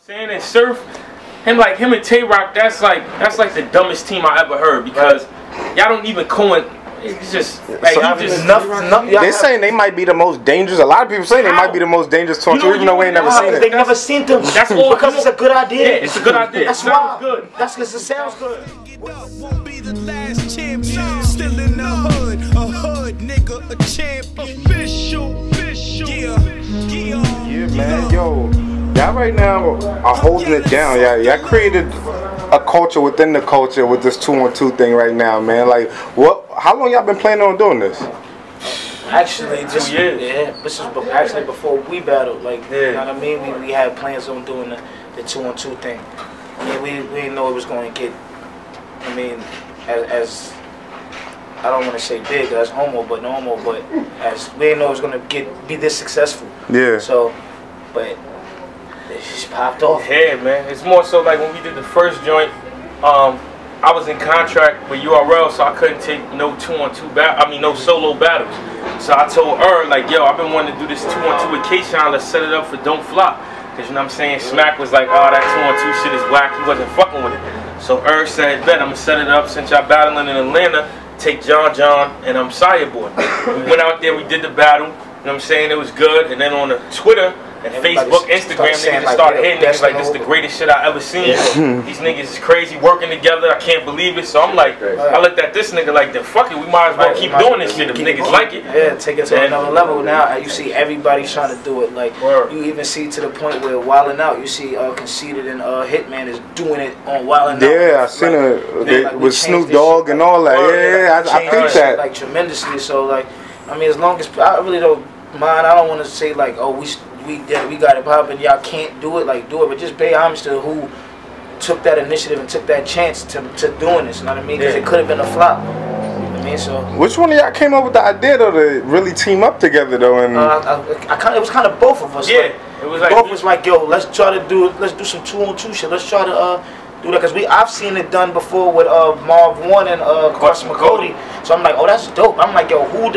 Saying that Surf, him and Tay Rock, that's like the dumbest team I ever heard because y'all don't even it's just like they're saying they might be the most dangerous. A lot of people say they might be the most dangerous tour, even though we ain't never seen it. They never seen them. That's all because it's a good idea. Yeah, it's a good idea. That's why. Good. That's because it sounds good. Won't be the last champion. Still in the hood, a hood nigga, a champ, official. Yeah, man, yo, y'all right now are holding it down. Y'all created a culture within the culture with this 2-on-2 thing right now, man. Like, what? How long y'all been planning on doing this? Actually, this is actually before we battled. Like, you know what I mean? We had plans on doing the 2-on-2 thing. I mean, we didn't know it was going to get. I mean, as I don't want to say big as homo, but normal, but as we didn't know it was going to be this successful. Yeah. So, but it just popped off. Yeah, man. It's more so like when we did the first joint, I was in contract with URL, so I couldn't take no 2-on-2 no solo battles. So I told her, like, yo, I've been wanting to do this 2-on-2 with K-Shine, let's set it up for Don't Flop. Cause you know what I'm saying, Smack was like, oh, that 2-on-2 shit is whack, he wasn't fucking with it. So said, bet, I'm gonna set it up since y'all battling in Atlanta, take John and Sire Boy. We went out there, we did the battle, you know what I'm saying, it was good, and then on the Twitter, and Facebook, Instagram, niggas just started hitting niggas like this is the greatest shit I ever seen. These niggas is crazy working together. I can't believe it. So I'm like, I looked at this nigga like, then fuck it, we might as well keep doing this shit if niggas like it. Yeah, take it to another level now. You see everybody trying to do it. Like you even see to the point where Wildin' Out, you see Conceited and Hitman is doing it on Wildin' Out. Yeah, I seen it with Snoop Dogg and all that. Yeah, I think that like tremendously. So like, I mean, as long as I really don't mind, I don't want to say like, oh we got it poppin', y'all can't do it, like do it, but just pay homage to who took that initiative and took that chance to doing this, you know what I mean? Because it could have been a flop. You know what I mean? So which one of y'all came up with the idea though to really team up together though? And it was kind of both of us. Yeah, like, it was like both was like, yo, let's do some 2-on-2 shit. Let's try to do that because I've seen it done before with Marv 1 and Question Cody. So I'm like, oh, that's dope. I'm like, yo, who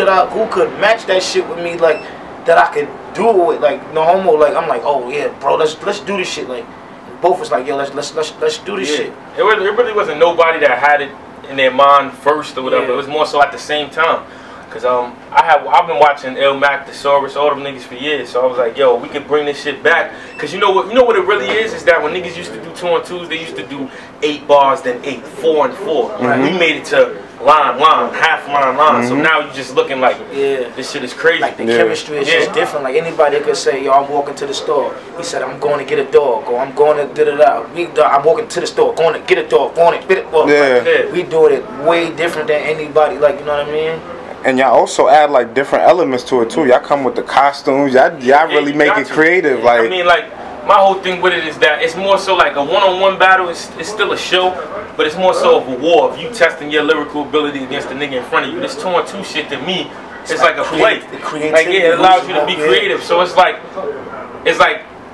could match that shit with me, like that I could do it, like no homo. Like I'm like, oh yeah, bro, let's do this shit. Like both was like, yo, let's do this shit. It really wasn't nobody that had it in their mind first or whatever. It was more so at the same time. Cause I've been watching Il Mac, Thesaurus, all them niggas for years. So I was like, yo, we could bring this shit back. Cause you know what it really is that when niggas used to do 2-on-2s, they used to do 8 bars, then 8, 4 and 4. Right? We made it to line, half line. So now you just looking like, this shit is crazy. Like the chemistry is just different. Like anybody could say, yo, I'm walking to the store. He said, I'm going to get a dog, or I'm going to da-da-da. I'm walking to the store, going to get a dog, going to get it. Well, like, we doing it way different than anybody. Like, you know what I mean? And y'all also add like different elements to it too. Y'all come with the costumes. Y'all really make it creative. Like I mean, like my whole thing with it is that it's more so like a one-on-one battle. It's still a show, but it's more so of a war of you testing your lyrical ability against the nigga in front of you. This 2-on-2 shit to me, it's like a play. Like it allows you to be creative. So it's like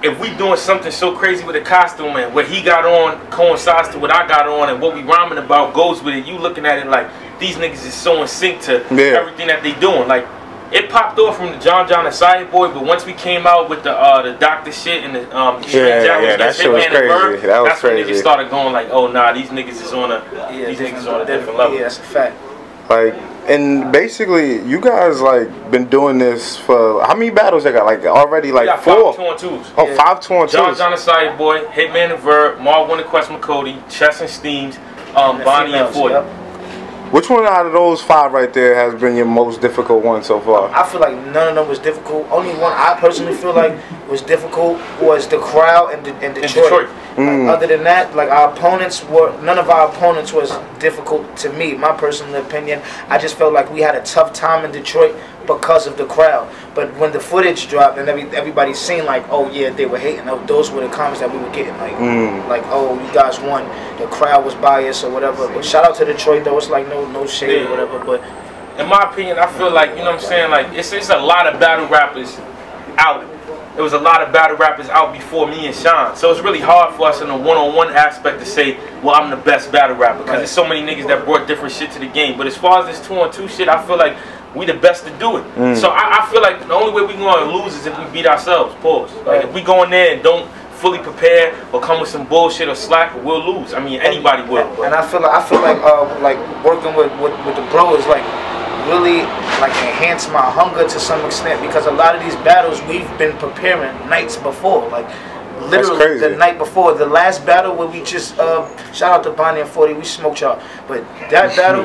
if we doing something so crazy with a costume and what he got on coincides to what I got on and what we rhyming about goes with it, you looking at it like these niggas is so in sync to everything that they doing. Like it popped off from the John and Sire Boy, but once we came out with the doctor shit and the that shit was crazy. That's when niggas started going like, oh nah, these niggas is on a different level. Yeah, that's a fact. Like, and basically, you guys like been doing this for how many battles? I got like already like 4 2-on-2s. Oh, 5 2-on-2s. John and Sire Boy, Hitman and Verb, Marv 1 and Question Cody, Chess and Steams, Bonnie and 40. Which one out of those 5 right there has been your most difficult one so far? I feel like none of them was difficult. Only one I personally feel like was difficult was the crowd in Detroit. Like, other than that, like none of our opponents was difficult to me. My personal opinion, I just felt like we had a tough time in Detroit because of the crowd. But when the footage dropped and everybody seen like, oh yeah, they were hating. Those were the comments that we were getting like oh, you guys won. The crowd was biased or whatever. But shout out to Detroit though. It's like no shade or whatever. But in my opinion, I feel like, you know what I'm saying, like it's a lot of battle rappers out. There was a lot of battle rappers out before me and Sean. So it's really hard for us in a one-on-one aspect to say, well, I'm the best battle rapper. Because there's so many niggas that brought different shit to the game. But as far as this 2-on-2 shit, I feel like we the best to do it. So I feel like the only way we going to lose is if we beat ourselves. Pause. Like if we go in there and don't fully prepared or come with some bullshit or slack, we'll lose. I mean, anybody will. And I feel like working with the bro is like really like enhance my hunger to some extent, because a lot of these battles we've been preparing nights before, like literally the night before. The last battle where we just shout out to Bonnie and 40, we smoked y'all, but that battle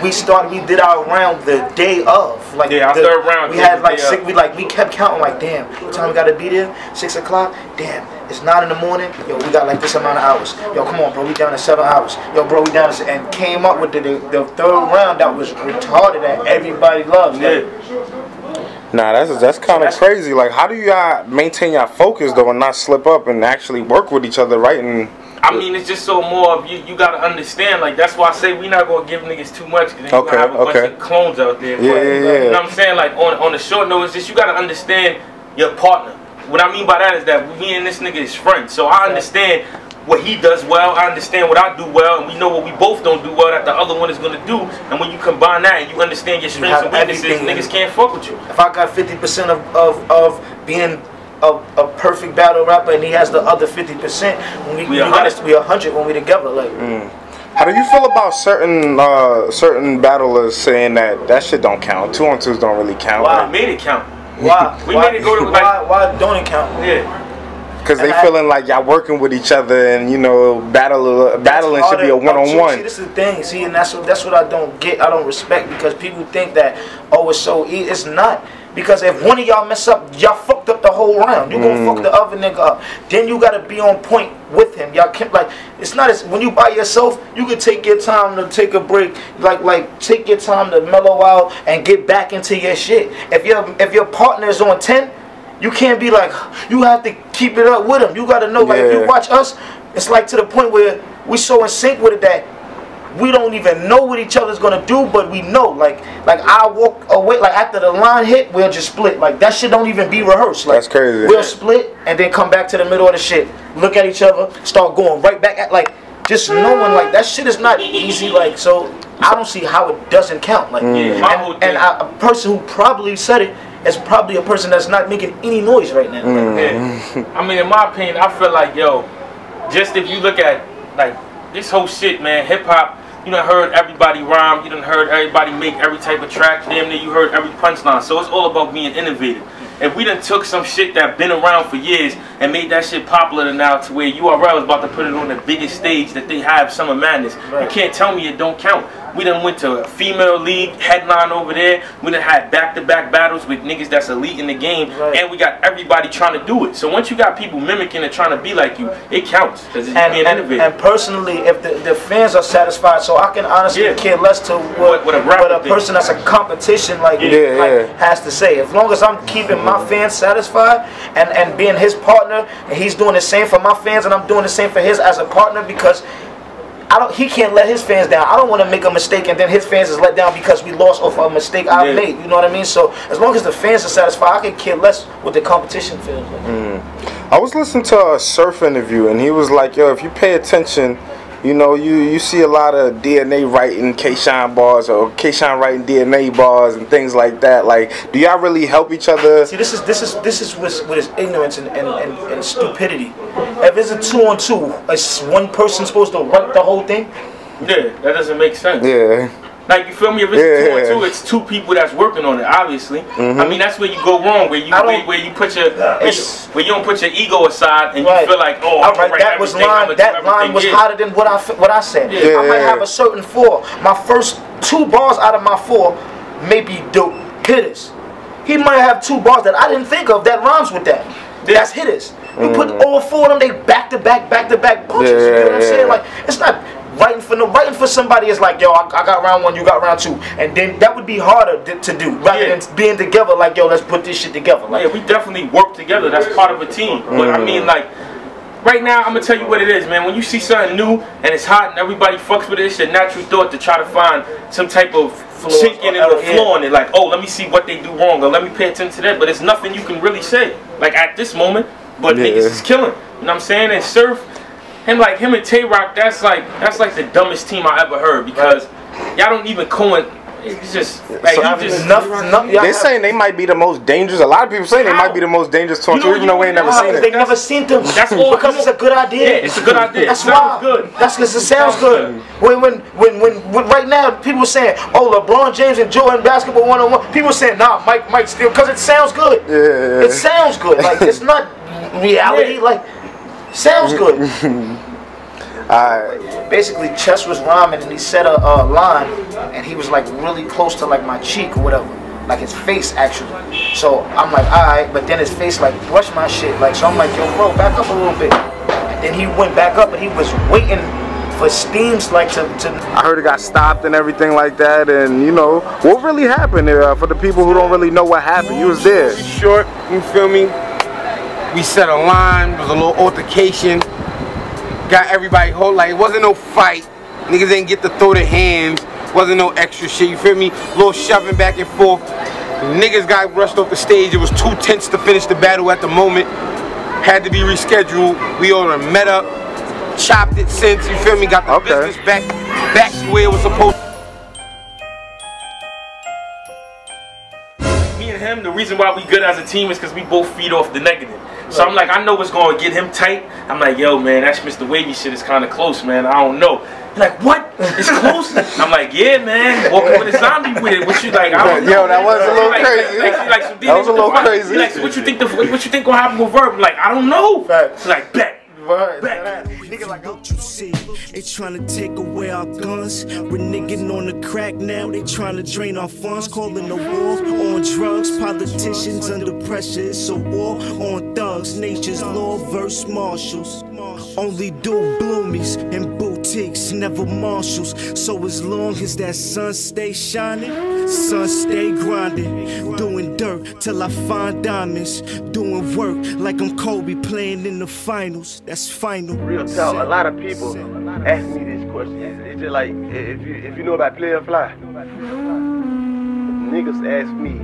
we did our round the day of, like our third round. We had like we kept counting, like damn, what time we gotta be there? 6 o'clock. Damn, it's 9 in the morning. Yo, we got like this amount of hours. Yo, come on, bro, we down to 7 hours. Yo, bro, we down to, and came up with the third round that was retarded that everybody loves. Like, nah, that's kind of crazy. Like, how do you maintain your focus though and not slip up and actually work with each other, right? And I mean, it's just so more of you gotta understand. Like, that's why I say we not gonna give niggas too much, because then you gonna have a bunch of clones out there. Yeah. You know what I'm saying? Like on the short note, it's just you gotta understand your partner. What I mean by that is that me and this nigga is friends, so I understand what he does well, I understand what I do well, and we know what we both don't do well that the other one is gonna do. And when you combine that and you understand your strengths and weaknesses, niggas can't fuck with you. If I got 50% of being a perfect battle rapper and he has the other 50%, when we 100 when we together. Like, how do you feel about certain battlers saying that shit don't count? 2-on-2s don't really count. Why? Like, made it count. Why? We made it go to like, why don't it count? Yeah. Because they feeling like y'all working with each other, and you know, battling should be a one-on-one. See, this is the thing. See, and that's what I don't get. I don't respect, because people think that, oh, it's so easy. It's not. Because if one of y'all mess up, y'all fucked up the whole round. You gonna fuck the other nigga up. Then you gotta be on point with him. Y'all can't, like, it's not as when you by yourself. You can take your time to take a break, like take your time to mellow out and get back into your shit. If your partner is on 10. You can't be like, you have to keep it up with him. You got to know, like, if you watch us, it's like to the point where we so in sync with it that we don't even know what each other's going to do, but we know. Like I walk away, like after the line hit, we'll just split. Like, that shit don't even be rehearsed. Like, that's crazy. We'll split and then come back to the middle of the shit. Look at each other, start going right back at, like, just knowing, like, that shit is not easy. Like, so I don't see how it doesn't count. Like, and a person who probably said it, it's probably a person that's not making any noise right now. I mean, in my opinion, I feel like, yo, just if you look at, like, this whole shit, man, hip-hop, you done heard everybody rhyme, you done heard everybody make every type of track, damn near you heard every punchline, so it's all about being innovative. If we done took some shit that been around for years and made that shit popular now to where URL is about to put it on the biggest stage that they have, Summer Madness, you can't tell me it don't count. We done went to a female league headline over there. We done had back-to-back battles with niggas that's elite in the game, and we got everybody trying to do it. So once you got people mimicking and trying to be like you, it counts because it's being innovative. And personally, if the fans are satisfied, so I can honestly care less to what a person that's a competition like has to say. As long as I'm keeping my fans satisfied and being his partner, and he's doing the same for my fans, and I'm doing the same for his as a partner, because he can't let his fans down. I don't want to make a mistake and then his fans is let down because we lost off a mistake I made. You know what I mean? So as long as the fans are satisfied, I can care less what the competition feels like. I was listening to a Surf interview, and he was like, yo, if you pay attention, you know, you see a lot of DNA writing K-Shine bars, or K-Shine writing DNA bars and things like that. Like, do y'all really help each other? See, this is what is ignorance and stupidity. If it's a 2-on-2, is one person supposed to write the whole thing? Yeah, that doesn't make sense. Yeah. Like, you feel me? If it's 2-on-2, it's two people that's working on it. Obviously, I mean, that's where you go wrong. Where you put your where you don't put your ego aside and you feel like, oh, that line was hotter than what I said. I might have a certain 4. My first 2 bars out of my 4 may be dope hitters. He might have 2 bars that I didn't think of that rhymes with that. That's hitters. You put all 4 of them, they back to back punches. You know what I'm saying? Like, it's not. Writing for somebody is like, yo, I got round 1, you got round 2, and then that would be harder to do rather than being together. Like, yo, let's put this shit together. Like, yeah, we definitely work together. That's part of a team. But I mean, like, right now, I'm gonna tell you what it is, man. When you see something new and it's hot and everybody fucks with it, it's your natural thought to try to find some type of chink in it or flaw in it. Like, oh, let me see what they do wrong, or let me pay attention to that. But it's nothing you can really say, like, at this moment. But niggas is killing. You know what I'm saying? And Surf. Him and Tay Rock, that's like the dumbest team I ever heard, because y'all don't even it's just like So, he just they're saying they might be the most dangerous. A lot of people say they might be the most dangerous torture, even though we ain't never seen it. They never seen them. That's all because it's a good idea. Yeah, it's a good idea. That's why. Good. That's because it sounds good. When right now people saying, oh, LeBron James and Jordan basketball 1-on-1. People saying, nah, Mike still, because it sounds good. Yeah. It sounds good. Like it's not reality. Yeah. Like sounds good. Alright. Basically, Chess was rhyming and he said a line, and he was like really close to like my cheek or whatever, like his face actually. So I'm like, alright, but then his face like brushed my shit, like so I'm like, yo, bro, back up a little bit. And then he went back up, and he was waiting for Steams like to. I heard it got stopped and everything like that, and you know what really happened there for the people who don't really know what happened. You was there. Short, you feel me? We set a line. There was a little altercation. Got everybody hold, like it wasn't no fight. Niggas didn't get to throw their hands. Wasn't no extra shit, you feel me? Little shoving back and forth. Niggas got rushed off the stage. It was too tense to finish the battle at the moment. Had to be rescheduled. We all done met up, chopped it since, you feel me? Got the business back to where it was supposed to. Me and him, the reason why we good as a team is because we both feed off the negative. So I'm like, I know what's going to get him tight. I'm like, yo, man, that Mr. Wavy shit is kind of close, man. I don't know. He's like, what? It's close? I'm like, yeah, man. Walking with a zombie with it. What you like? I don't know. Yo, that was a little crazy. That was a little crazy. He's like, so what you think gonna happen with Verb? I'm like, I don't know. He's like, bet. What you see, they trying to take away our guns. We're niggas on the crack now, they trying to drain our funds. Calling the war on drugs, politicians under pressure. It's a war on thugs, nature's law versus marshals. Only do bloomies and boutiques, never marshals. So as long as that sun stay shining, sun stay grinding, doing dirt till I find diamonds, doing work like I'm Kobe playing in the finals. That's final. Real talk, a lot of people ask me this question. It's just like, if you know about Player Fly, niggas ask me,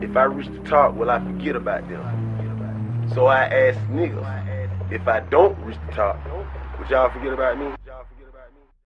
if I reach the top, will I forget about them? So I ask niggas, if I don't reach the top, would y'all forget about me?